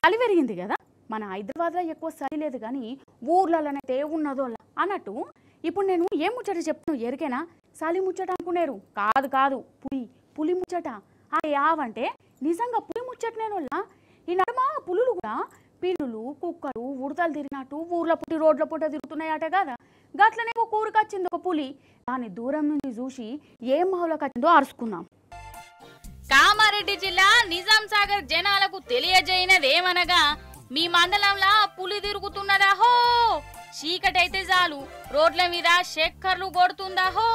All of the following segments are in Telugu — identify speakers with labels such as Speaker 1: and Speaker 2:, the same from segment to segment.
Speaker 1: చలి పెరిగింది కదా, మన హైదరాబాద్లో ఎక్కువ చలి లేదు కానీ ఊర్లలోనైతే ఉన్నదో అన్నట్టు ఇప్పుడు నేను ఏం ముచ్చట చెప్తాను ఎరికేనా? చలి ముచ్చట అనుకునేరు, కాదు కాదు పులి ముచ్చట. యావంటే నిజంగా పులి ముచ్చట నేను. ఈ నడుమ పులులు కూడా పిల్లులు కుక్కలు ఉడతలు తిరిగినట్టు ఊర్ల పుట్టి రోడ్ల పుట్ట తిరుగుతున్నాయట కదా. గట్లనే ఒక ఊరికి వచ్చింది ఒక పులి. దాన్ని దూరం నుంచి చూసి ఏం మావులకు వచ్చిందో అరుచుకుందాం.
Speaker 2: కామారెడ్డి జిల్లా నిజాం సాగర్ జనాలకు తెలియజేయనదేమనగా, మీ మండలంలో పులి తిరుగుతున్నదాహో, చీకటైతే చాలు రోడ్ల మీద చక్కర్లు కొడుతుందాహో,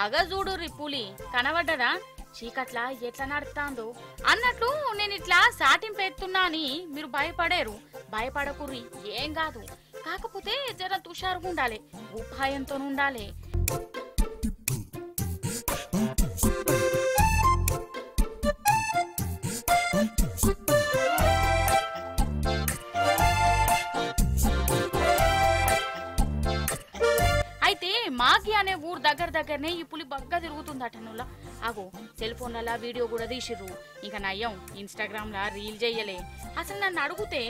Speaker 2: అగజూడుర్రి పులి కనబడ్డదా, చీకట్లా ఎట్లా నడుస్తాందో అన్నట్లు నేను ఇట్లా సాటింపు ఎత్తున్నా అని మీరు భయపడేరు. భయపడకుర్రి, ఏం కాదు. కాకపోతే జర తుషారుగా ఉండాలి, ఉపాయంతో ఉండాలి. అయితే మాకి అనే ఊరు దగ్గరనే ఈ పులి బగ్గా తిరుగుతుందట. నువ్వులా అగో సెల్ ఫోన్లలో వీడియో కూడా తీసిర్రు. ఇంకా నయ్యం ఇన్స్టాగ్రామ్ లా రీల్ చెయ్యలే. అసలు నన్ను అడిగితే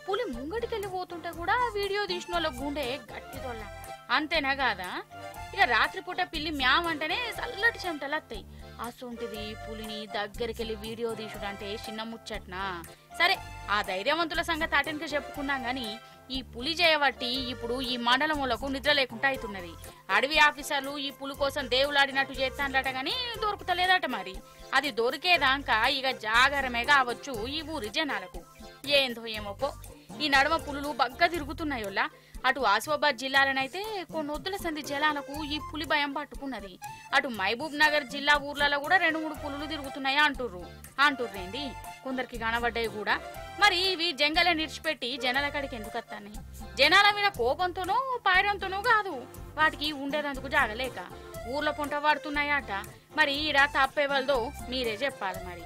Speaker 2: పులి ముంగటికెళ్ళి పోతుంటే కూడా వీడియో తీసిన వాళ్ళ గుండె గట్టిదోళ్ళ. అంతేనా కాదా? ఇక రాత్రిపూట పిల్లి మ్యామంటేనే చల్లటి చెమటలు వస్తాయి. అసొంటిది పులిని దగ్గరికెళ్ళి వీడియో తీసుడంటే చిన్న ముచ్చట్నా? సరే, ఆ ధైర్యవంతుల సంగతి అటెన్కి చెప్పుకున్నాం గాని ఈ పులి చేయబట్టి ఇప్పుడు ఈ మండలములకు నిద్ర లేకుండా అవుతున్నది. అడవి ఆఫీసర్లు ఈ పులి కోసం దేవులాడినట్టు చేస్తానట గాని దొరుకుతలేదట. మరి అది దొరికేదాకా ఇక జాగరమే కావచ్చు ఈ ఊరి జనాలకు. ఏందో ఏమోపో, ఈ నడుమ పులులు బగ్గా తిరుగుతున్నాయోలా. అటు ఆసిఫాబాద్ జిల్లాలనైతే కొన్ని వద్దుల సంధి జలాలకు ఈ పులి భయం పట్టుకున్నది. అటు మహబూబ్ నగర్ జిల్లా ఊర్లలో కూడా 2-3 పులులు తిరుగుతున్నాయి అంటుర్రేంది కొందరికి కనబడ్డాయి కూడా. మరి ఇవి జంగలే నిడిచిపెట్టి జనాల కాడికి ఎందుకు వస్తాయి? జనాల మీద కోపంతోనో పాయరంతోనో కాదు, వాటికి ఉండేదందుకు జాగలేక ఊర్ల పొంట పడుతున్నాయట. మరి ఈడ తప్పేవాళ్ళదో మీరే చెప్పాలి మరి.